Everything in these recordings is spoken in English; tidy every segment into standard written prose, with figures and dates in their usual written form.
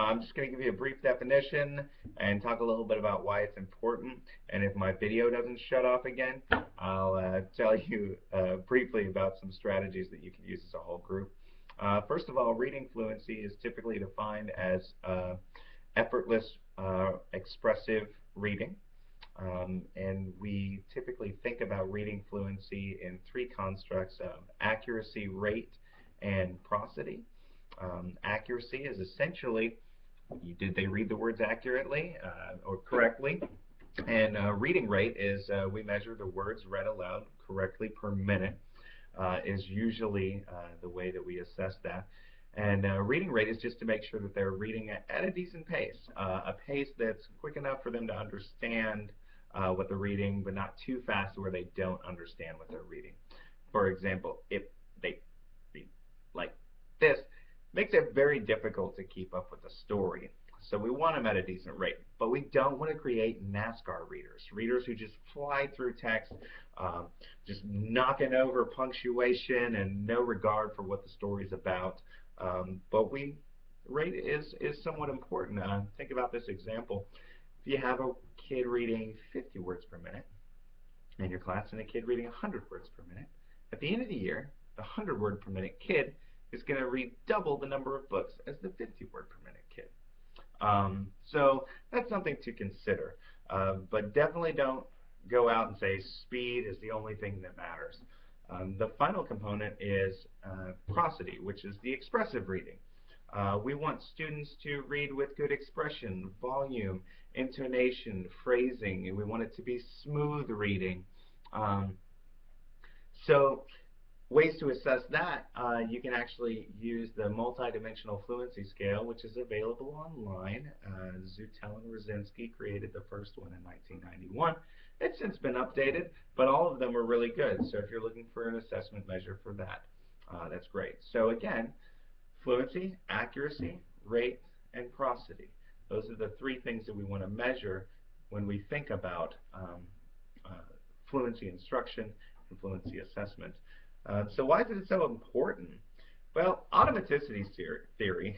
I'm just going to give you a brief definition and talk a little bit about why it's important. And if my video doesn't shut off again, I'll tell you briefly about some strategies that you can use as a whole group. First of all, reading fluency is typically defined as effortless, expressive reading. And we typically think about reading fluency in three constructs of accuracy, rate, and prosody. Accuracy is essentially, did they read the words accurately or correctly? And reading rate is we measure the words read aloud correctly per minute is usually the way that we assess that. And reading rate is just to make sure that they're reading at a decent pace, a pace that's quick enough for them to understand what they're reading, but not too fast where they don't understand what they're reading. For example, if they read like this, makes it very difficult to keep up with the story. So we want them at a decent rate, but we don't want to create NASCAR readers, readers who just fly through text, just knocking over punctuation and no regard for what the story's about. But rate is somewhat important. Think about this example. If you have a kid reading 50 words per minute in your class and a kid reading 100 words per minute, at the end of the year, the 100 word per minute kid is going to read double the number of books as the 50 word per minute kid. So that's something to consider. But definitely don't go out and say speed is the only thing that matters. The final component is prosody, which is the expressive reading. We want students to read with good expression, volume, intonation, phrasing, and we want it to be smooth reading. So ways to assess that, you can actually use the multidimensional fluency scale, which is available online. Zutel and Rosinski created the first one in 1991. It's since been updated, but all of them are really good. So if you're looking for an assessment measure for that, that's great. So again, fluency, accuracy, rate, and prosody. Those are the three things that we want to measure when we think about fluency instruction and fluency assessment. So why is it so important? Well, automaticity theory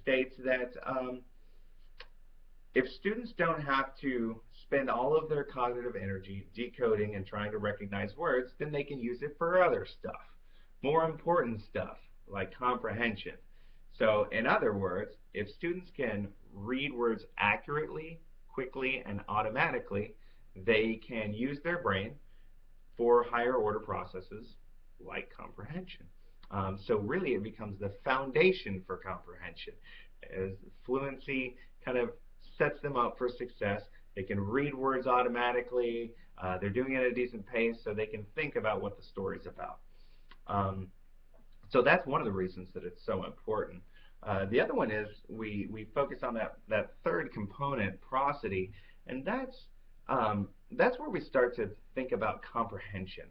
states that if students don't have to spend all of their cognitive energy decoding and trying to recognize words, then they can use it for other stuff, more important stuff like comprehension. So in other words, if students can read words accurately, quickly, and automatically, they can use their brain for higher order processes like comprehension. So really it becomes the foundation for comprehension. As fluency kind of sets them up for success. They can read words automatically. They're doing it at a decent pace so they can think about what the story's about. So that's one of the reasons that it's so important. The other one is we focus on that third component, prosody, and that's where we start to think about comprehension.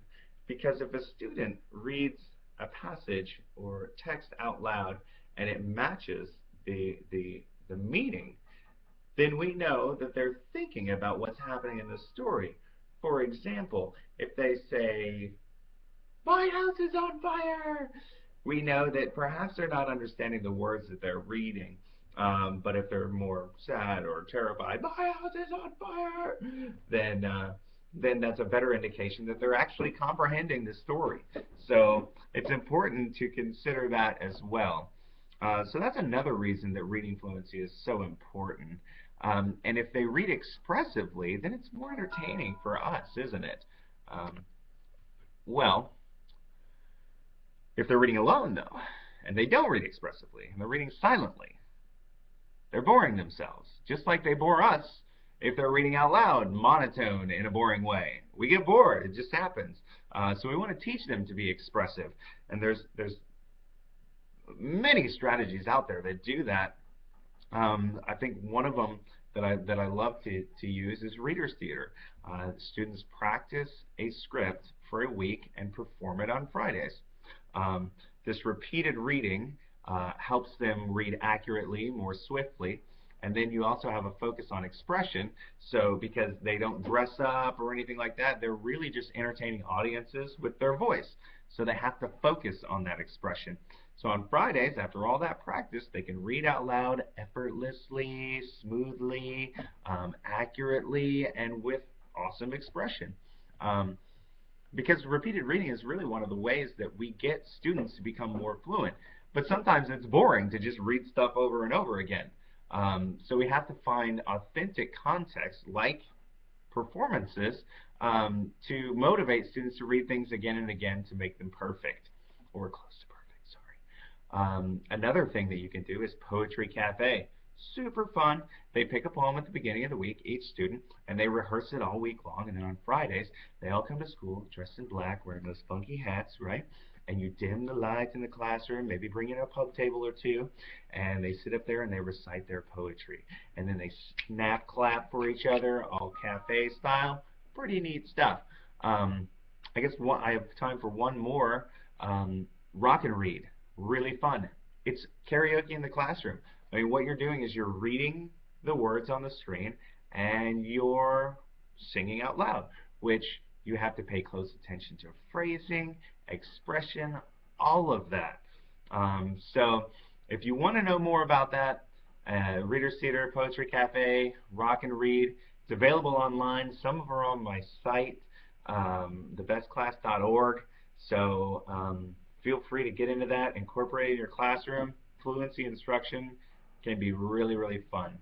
Because if a student reads a passage or text out loud and it matches the meaning, then we know that they're thinking about what's happening in the story. For example, if they say, "My house is on fire," we know that perhaps they're not understanding the words that they're reading. But if they're more sad or terrified, "My house is on fire," then that's a better indication that they're actually comprehending the story. So it's important to consider that as well. So that's another reason that reading fluency is so important. And if they read expressively, then it's more entertaining for us, isn't it? Well, if they're reading alone, though, and they don't read expressively, and they're reading silently, they're boring themselves, just like they bore us if they're reading out loud, monotone, in a boring way. We get bored. It just happens. So we want to teach them to be expressive. And there's many strategies out there that do that. I think one of them that I love to use is reader's theater. Students practice a script for a week and perform it on Fridays. This repeated reading helps them read accurately, more swiftly, and then you also have a focus on expression. So because they don't dress up or anything like that, they're really just entertaining audiences with their voice. So they have to focus on that expression. So on Fridays, after all that practice, they can read out loud effortlessly, smoothly, accurately, and with awesome expression. Um, because repeated reading is really one of the ways that we get students to become more fluent. But sometimes it's boring to just read stuff over and over again. So we have to find authentic context, like performances, to motivate students to read things again and again to make them perfect, or close to perfect, sorry. Another thing that you can do is Poetry Cafe. Super fun. They pick a poem at the beginning of the week, each student, and they rehearse it all week long. And then on Fridays, they all come to school dressed in black, wearing those funky hats, right? And you dim the lights in the classroom, maybe bring in a pub table or two, and they sit up there and they recite their poetry. And then they snap clap for each other, all cafe style. Pretty neat stuff. I guess I have time for one more. Rock and read. Really fun. It's karaoke in the classroom. I mean, what you're doing is you're reading the words on the screen and you're singing out loud, which you have to pay close attention to phrasing, expression, all of that. So if you want to know more about that, Reader's Theater, Poetry Cafe, Rock and Read, it's available online. Some of them are on my site, thebestclass.org. So feel free to get into that, incorporate it in your classroom. Fluency instruction can be really, really fun.